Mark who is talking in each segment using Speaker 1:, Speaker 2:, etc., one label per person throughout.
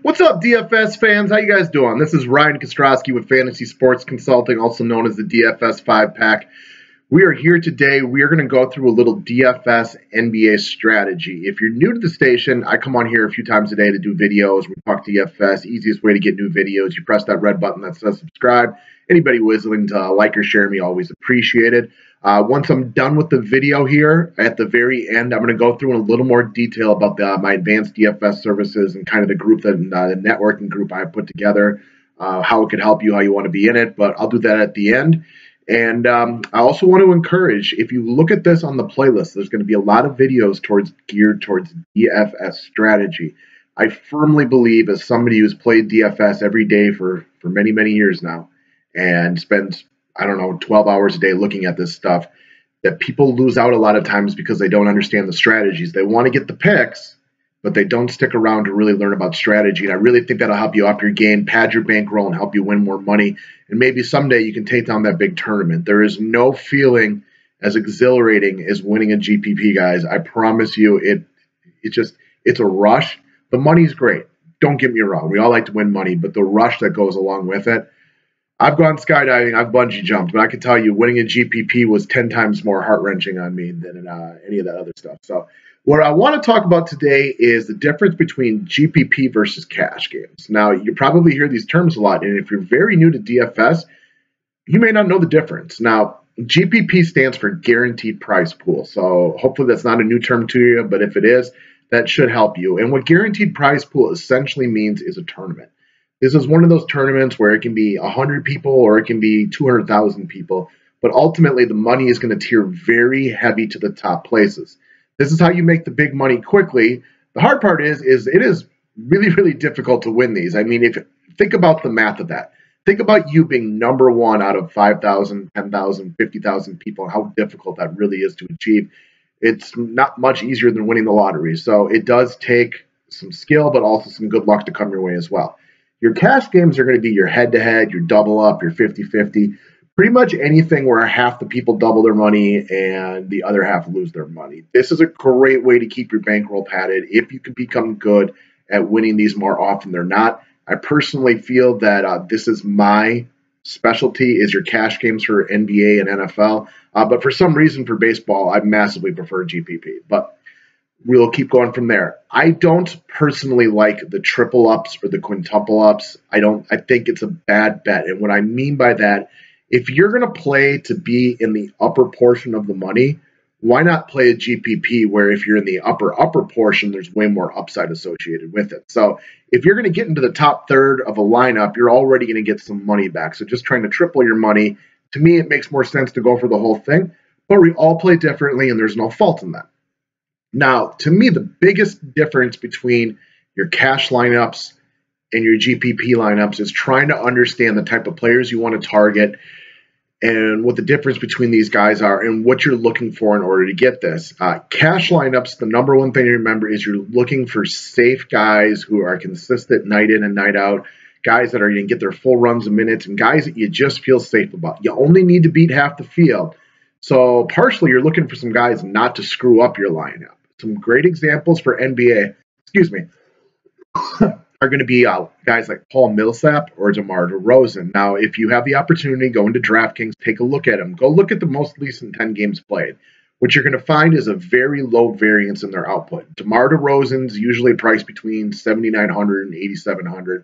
Speaker 1: What's up, DFS fans? How you guys doing? This is Ryan Kostrowski with Fantasy Sports Consulting, also known as the DFS 5-Pack. We are here today. We are going to go through a little DFS NBA strategy. If you're new to the station, I come on here a few times a day to do videos. We talk DFS. Easiest way to get new videos, you press that red button that says subscribe. Anybody willing to like or share me, always appreciated. Once I'm done with the video here, at the very end, I'm going to go through in a little more detail about my advanced DFS services and kind of the group, the networking group I put together, how it could help you, how you want to be in it. But I'll do that at the end. And I also want to encourage, if you look at this on the playlist, there's going to be a lot of videos geared towards DFS strategy. I firmly believe, as somebody who's played DFS every day for many, many years now and spends, 12 hours a day looking at this stuff, that people lose out a lot of times because they don't understand the strategies. They want to get the picks, but they don't stick around to really learn about strategy. And I really think that'll help you up your game, pad your bankroll, and help you win more money. And maybe someday you can take down that big tournament. There is no feeling as exhilarating as winning a GPP, guys. I promise you, it's a rush. The money's great. Don't get me wrong. We all like to win money, but the rush that goes along with it. I've gone skydiving, I've bungee jumped, but I can tell you winning a GPP was 10 times more heart-wrenching on me than any of that other stuff. So what I want to talk about today is the difference between GPP versus cash games. Now, you probably hear these terms a lot, and if you're very new to DFS, you may not know the difference. Now, GPP stands for Guaranteed Prize Pool, so hopefully that's not a new term to you, but if it is, that should help you. And what Guaranteed Prize Pool essentially means is a tournament. This is one of those tournaments where it can be 100 people or it can be 200,000 people, but ultimately the money is going to tier very heavy to the top places. This is how you make the big money quickly. The hard part is it is really, really difficult to win these. I mean, think about the math of that. Think about you being number one out of 5,000, 10,000, 50,000 people and how difficult that really is to achieve. It's not much easier than winning the lottery. So it does take some skill, but also some good luck to come your way as well. Your cash games are going to be your head-to-head, your double-up, your 50-50, pretty much anything where half the people double their money and the other half lose their money. This is a great way to keep your bankroll padded if you can become good at winning these more often than not. I personally feel that this is my specialty, is your cash games for NBA and NFL. But for some reason for baseball, I massively prefer GPP. But we'll keep going from there. I don't personally like the triple ups or the quintuple ups. I think it's a bad bet. And what I mean by that, if you're going to play to be in the upper portion of the money, why not play a GPP where if you're in the upper portion, there's way more upside associated with it. So if you're going to get into the top third of a lineup, you're already going to get some money back. So just trying to triple your money, to me, it makes more sense to go for the whole thing. But we all play differently, and there's no fault in that. Now, to me, the biggest difference between your cash lineups and your GPP lineups is trying to understand the type of players you want to target and what the difference between these guys are and what you're looking for in order to get this. Cash lineups, the number one thing to remember is you're looking for safe guys who are consistent night in and night out, guys that are going to get their full runs of minutes, and guys that you just feel safe about. You only need to beat half the field. So partially, you're looking for some guys not to screw up your lineup. Some great examples for NBA, are going to be guys like Paul Millsap or DeMar DeRozan. Now, if you have the opportunity, go into DraftKings, take a look at them. Go look at the most recent 10 games played. What you're going to find is a very low variance in their output. DeMar DeRozan's usually priced between $7,900 and $8,700,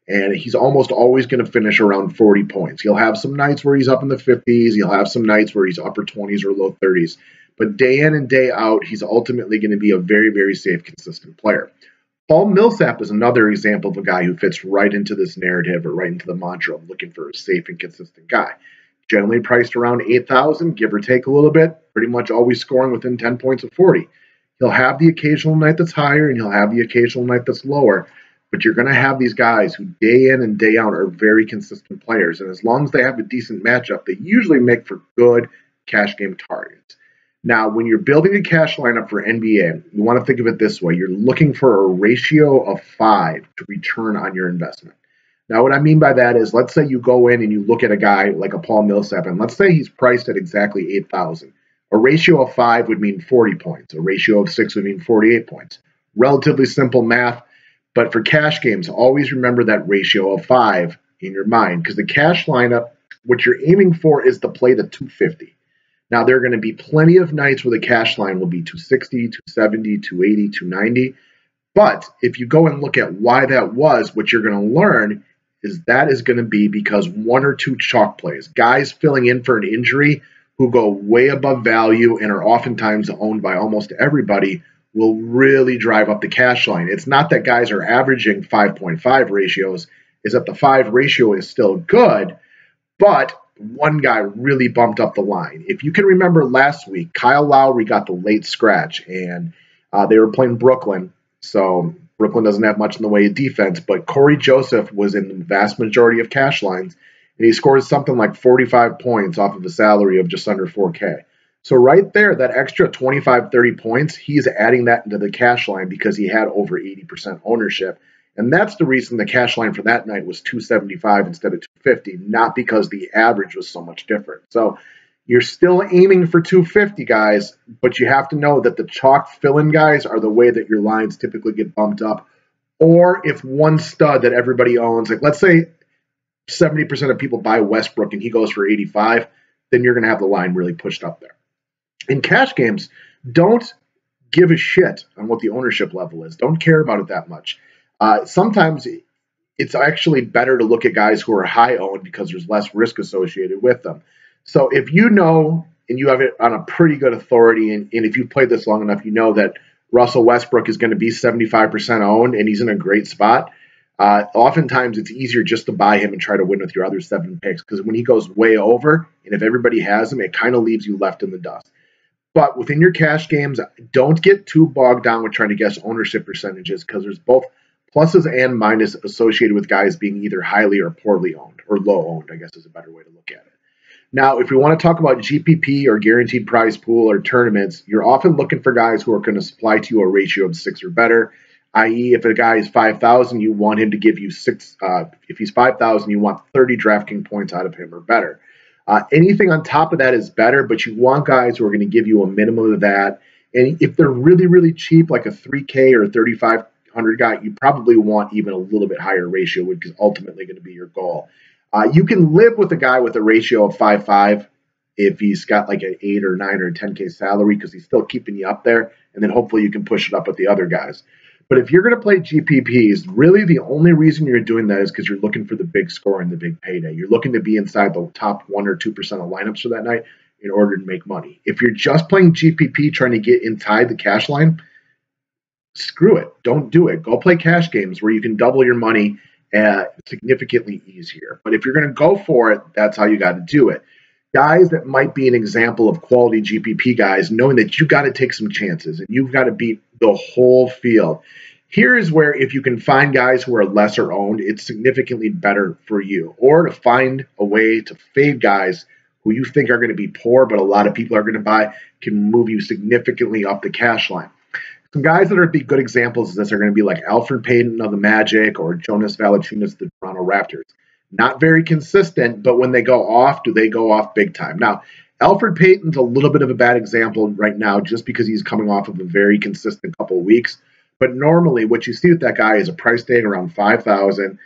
Speaker 1: and he's almost always going to finish around 40 points. He'll have some nights where he's up in the 50s. He'll have some nights where he's upper 20s or low 30s. But day in and day out, he's ultimately going to be a very, very safe, consistent player. Paul Millsap is another example of a guy who fits right into this narrative or right into the mantra of looking for a safe and consistent guy. Generally priced around $8,000, give or take a little bit, pretty much always scoring within 10 points of 40. He'll have the occasional night that's higher and he'll have the occasional night that's lower, but you're going to have these guys who day in and day out are very consistent players. And as long as they have a decent matchup, they usually make for good cash game targets. Now, when you're building a cash lineup for NBA, you want to think of it this way. You're looking for a ratio of 5 to return on your investment. Now, what I mean by that is, let's say you go in and you look at a guy like a Paul Millsap, and let's say he's priced at exactly 8,000. A ratio of 5 would mean 40 points. A ratio of 6 would mean 48 points. Relatively simple math. But for cash games, always remember that ratio of 5 in your mind, because the cash lineup, what you're aiming for is to play the 250. Now, there are going to be plenty of nights where the cash line will be 260, 270, 280, 290. But if you go and look at why that was, what you're going to learn is that is going to be because one or two chalk plays, guys filling in for an injury who go way above value and are oftentimes owned by almost everybody, will really drive up the cash line. It's not that guys are averaging 5.5 ratios, is that the 5 ratio is still good, but one guy really bumped up the line. If you can remember last week, Kyle Lowry got the late scratch, and they were playing Brooklyn, so Brooklyn doesn't have much in the way of defense, but Corey Joseph was in the vast majority of cash lines, and he scores something like 45 points off of a salary of just under 4K. So right there, that extra 25, 30 points, he's adding that into the cash line because he had over 80% ownership. And that's the reason the cash line for that night was 275 instead of 250, not because the average was so much different. So you're still aiming for 250, guys, but you have to know that the chalk fill-in guys are the way that your lines typically get bumped up. Or if one stud that everybody owns, like let's say 70% of people buy Westbrook and he goes for 85, then you're going to have the line really pushed up there. In cash games, don't give a shit on what the ownership level is. Don't care about it that much. Sometimes it's actually better to look at guys who are high owned because there's less risk associated with them. So if you know, and you have it on a pretty good authority, and if you've played this long enough, you know that Russell Westbrook is going to be 75% owned and he's in a great spot. Oftentimes it's easier just to buy him and try to win with your other 7 picks, because when he goes way over, and if everybody has him, it kind of leaves you left in the dust. But within your cash games, don't get too bogged down with trying to guess ownership percentages, because there's both pluses and minuses associated with guys being either highly or poorly owned, or low owned, I guess is a better way to look at it. Now, if we want to talk about GPP or guaranteed prize pool or tournaments, you're often looking for guys who are going to supply to you a ratio of 6 or better, i.e. if a guy is 5,000, you want him to give you 6. If he's 5,000, you want 30 DraftKings points out of him or better. Anything on top of that is better, but you want guys who are going to give you a minimum of that. And if they're really, really cheap, like a 3K or a 3,500 guy, you probably want even a little bit higher ratio, which is ultimately going to be your goal. You can live with a guy with a ratio of 5.5 if he's got like an 8 or 9 or 10K salary, because he's still keeping you up there, and then hopefully you can push it up with the other guys. But if you're going to play GPPs, really the only reason you're doing that is because you're looking for the big score and the big payday. You're looking to be inside the top 1 or 2% of lineups for that night in order to make money. If you're just playing GPP trying to get inside the cash line, screw it. Don't do it. Go play cash games where you can double your money significantly easier. But if you're going to go for it, that's how you got to do it. Guys that might be an example of quality GPP guys, knowing that you got to take some chances and you've got to beat the whole field. Here is where if you can find guys who are lesser owned, it's significantly better for you. Or to find a way to fade guys who you think are going to be poor, but a lot of people are going to buy, can move you significantly up the cash line. Some guys that are be good examples of this are going to be like Alfred Payton of the Magic or Jonas Valanciunas of the Toronto Raptors. Not very consistent, but when they go off, do they go off big time? Now, Alfred Payton's a little bit of a bad example right now just because he's coming off of a very consistent couple of weeks. But normally what you see with that guy is a price tag around 5,000.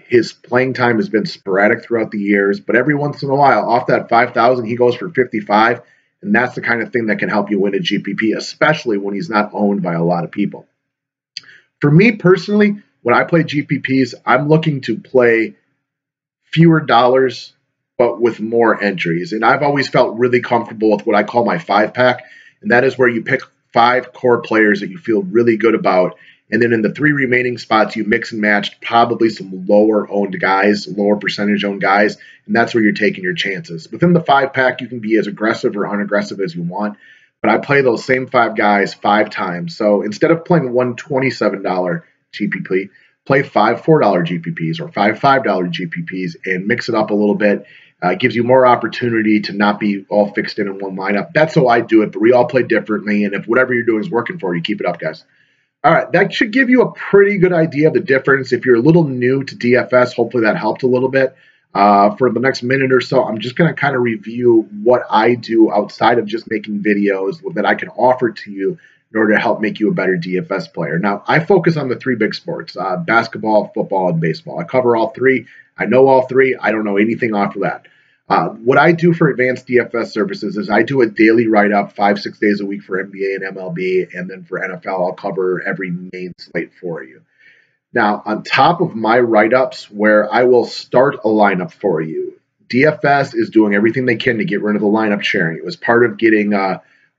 Speaker 1: His playing time has been sporadic throughout the years, but every once in a while, off that 5,000, he goes for 55. And that's the kind of thing that can help you win a GPP, especially when he's not owned by a lot of people. For me personally, when I play GPPs, I'm looking to play fewer dollars, but with more entries. And I've always felt really comfortable with what I call my 5-pack. And that is where you pick 5 core players that you feel really good about. And then in the 3 remaining spots, you mix and match probably some lower owned guys, lower percentage owned guys. And that's where you're taking your chances. Within the 5-pack, you can be as aggressive or unaggressive as you want. But I play those same 5 guys 5 times. So instead of playing one $27 GPP, play 5 $4 GPPs or 5 $5 GPPs and mix it up a little bit. It gives you more opportunity to not be all fixed in one lineup. That's how I do it, but we all play differently. And if whatever you're doing is working for you, keep it up, guys. All right, that should give you a pretty good idea of the difference. If you're a little new to DFS, hopefully that helped a little bit. For the next minute or so, I'm just going to kind of review what I do outside of just making videos that I can offer to you in order to help make you a better DFS player. Now, I focus on the three big sports, basketball, football, and baseball. I cover all three. I know all three. I don't know anything off of that. What I do for advanced DFS services is I do a daily write-up 5-6 days a week for NBA and MLB, and then for NFL, I'll cover every main slate for you. Now, on top of my write-ups where I will start a lineup for you, DFS is doing everything they can to get rid of the lineup sharing. It was part of getting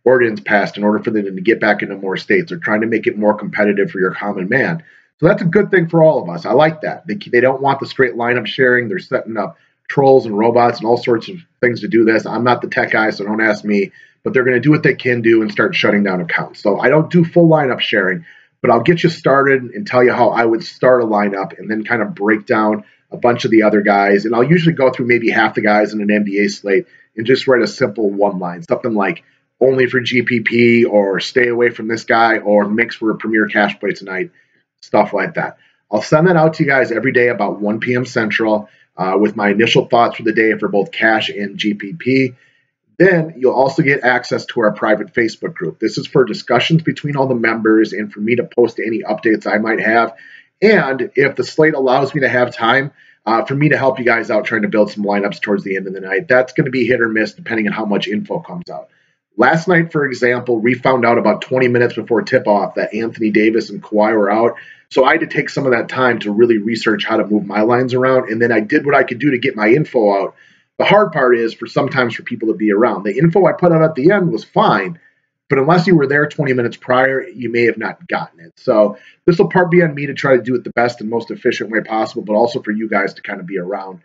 Speaker 1: ordinance passed in order for them to get back into more states. They're trying to make it more competitive for your common man. So that's a good thing for all of us. I like that. They don't want the straight lineup sharing. They're setting up trolls and robots and all sorts of things to do this. I'm not the tech guy, so don't ask me. But they're going to do what they can do and start shutting down accounts. So I don't do full lineup sharing, but I'll get you started and tell you how I would start a lineup and then kind of break down a bunch of the other guys. And I'll usually go through maybe half the guys in an NBA slate and just write a simple one line, something like only for GPP or stay away from this guy or mix for a premier cash play tonight, stuff like that. I'll send that out to you guys every day about 1 p.m. Central with my initial thoughts for the day for both cash and GPP. Then you'll also get access to our private Facebook group. This is for discussions between all the members and for me to post any updates I might have. And if the slate allows me to have time, for me to help you guys out trying to build some lineups towards the end of the night. That's going to be hit or miss depending on how much info comes out. Last night, for example, we found out about 20 minutes before tip-off that Anthony Davis and Kawhi were out. So I had to take some of that time to really research how to move my lines around. And then I did what I could do to get my info out. The hard part is sometimes for people to be around. The info I put out at the end was fine, but unless you were there 20 minutes prior, you may have not gotten it. So this will part be on me to try to do it the best and most efficient way possible, but also for you guys to kind of be around.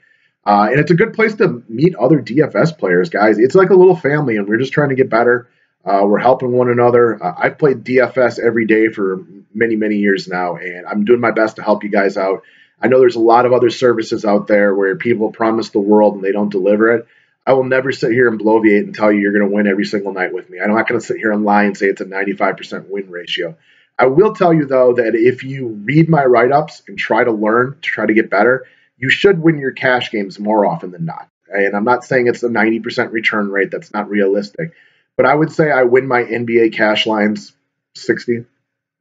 Speaker 1: And it's a good place to meet other DFS players, guys. It's like a little family, and we're just trying to get better. We're helping one another. I've played DFS every day for many, many years now, and I'm doing my best to help you guys out. I know there's a lot of other services out there where people promise the world and they don't deliver it. I will never sit here and bloviate and tell you you're going to win every single night with me. I'm not going to sit here and lie and say it's a 95% win ratio. I will tell you, though, that if you read my write-ups and try to learn to try to get better, you should win your cash games more often than not. And I'm not saying it's a 90% return rate. That's not realistic. But I would say I win my NBA cash lines 60,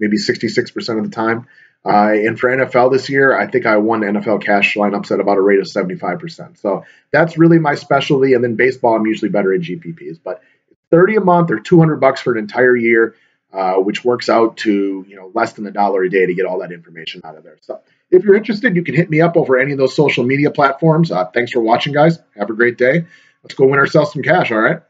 Speaker 1: maybe 66% of the time. And for NFL this year, I think I won NFL cash lineups at about a rate of 75%. So that's really my specialty. And then baseball, I'm usually better at GPPs. But $30 a month or $200 for an entire year, which works out to less than $1 a day to get all that information out of there. So if you're interested, you can hit me up over any of those social media platforms. Thanks for watching, guys. Have a great day. Let's go win ourselves some cash, all right?